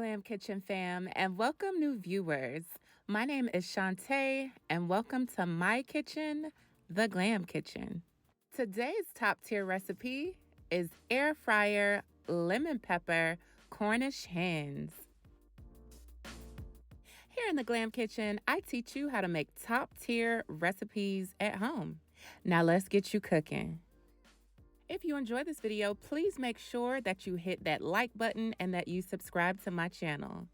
Glam Kitchen fam, and welcome new viewers. My name is Shantae, and welcome to my kitchen, the Glam Kitchen. Today's top tier recipe is air fryer lemon pepper Cornish hens. Here in the Glam Kitchen, I teach you how to make top tier recipes at home. Now let's get you cooking. If you enjoy this video, please make sure that you hit that like button and that you subscribe to my channel.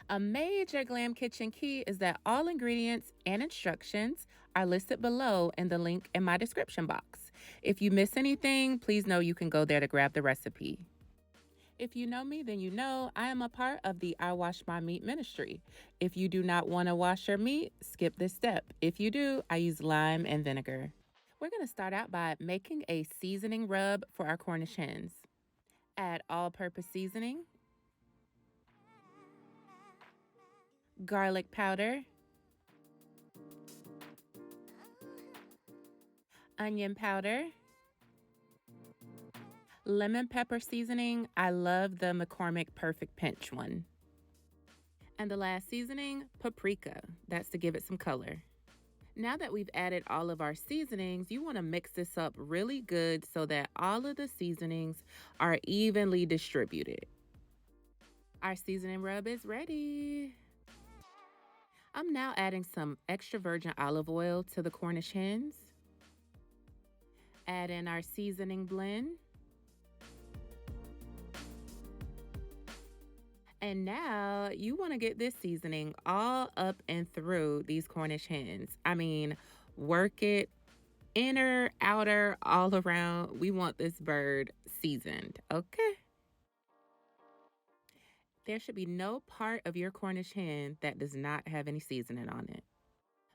A major Glam Kitchen key is that all ingredients and instructions are listed below in the link in my description box. If you miss anything, please know you can go there to grab the recipe. If you know me, then you know I am a part of the I Wash My Meat ministry. If you do not want to wash your meat, skip this step. If you do, I use lime and vinegar. We're going to start out by making a seasoning rub for our Cornish hens. Add all-purpose seasoning, garlic powder, onion powder, lemon pepper seasoning. I love the McCormick Perfect Pinch one. And the last seasoning, paprika. That's to give it some color. Now that we've added all of our seasonings, you want to mix this up really good so that all of the seasonings are evenly distributed. Our seasoning rub is ready. I'm now adding some extra virgin olive oil to the Cornish hens. Add in our seasoning blend. And now you want to get this seasoning all up and through these Cornish hens. I mean, work it inner, outer, all around. We want this bird seasoned, okay? There should be no part of your Cornish hen that does not have any seasoning on it.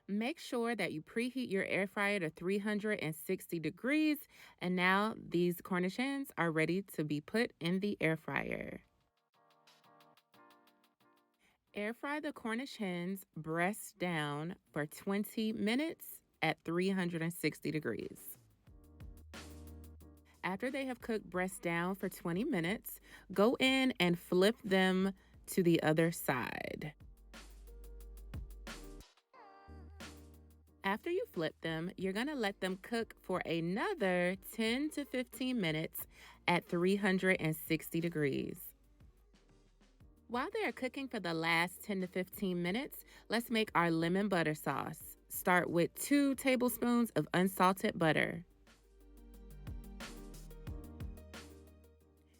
Make sure that you preheat your air fryer to 360 degrees. And now these Cornish hens are ready to be put in the air fryer. Air fry the Cornish hens breast down for 20 minutes at 360 degrees. After they have cooked breast down for 20 minutes, go in and flip them to the other side. After you flip them, you're going to let them cook for another 10 to 15 minutes at 360 degrees. While they are cooking for the last 10 to 15 minutes, let's make our lemon butter sauce. Start with 2 tablespoons of unsalted butter.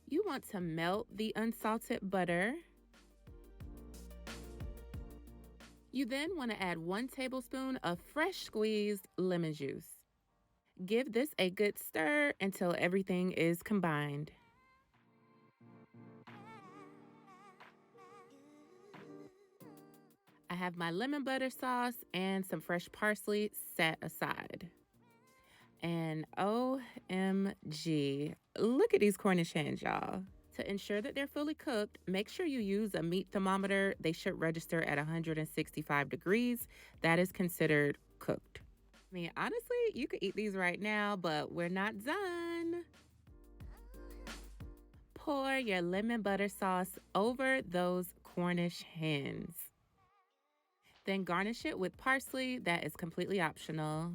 You want to melt the unsalted butter. You then want to add 1 tablespoon of fresh squeezed lemon juice. Give this a good stir until everything is combined. I have my lemon butter sauce and some fresh parsley set aside. And OMG, look at these Cornish hens, y'all. To ensure that they're fully cooked, make sure you use a meat thermometer. They should register at 165 degrees. That is considered cooked. I mean, honestly, you could eat these right now, but we're not done. Pour your lemon butter sauce over those Cornish hens. Then garnish it with parsley. That is completely optional.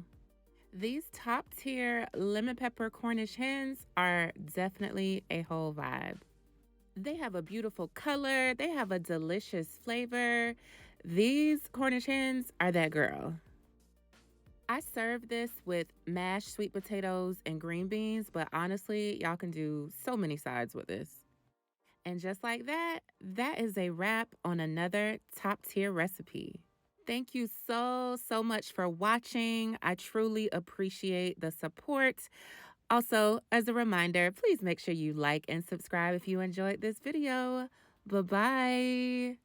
These top tier lemon pepper Cornish hens are definitely a whole vibe. They have a beautiful color. They have a delicious flavor. These Cornish hens are that girl. I serve this with mashed sweet potatoes and green beans, but honestly, y'all can do so many sides with this. And just like that, that is a wrap on another top tier recipe. Thank you so much for watching. I truly appreciate the support. Also, as a reminder, please make sure you like and subscribe if you enjoyed this video. Bye-bye.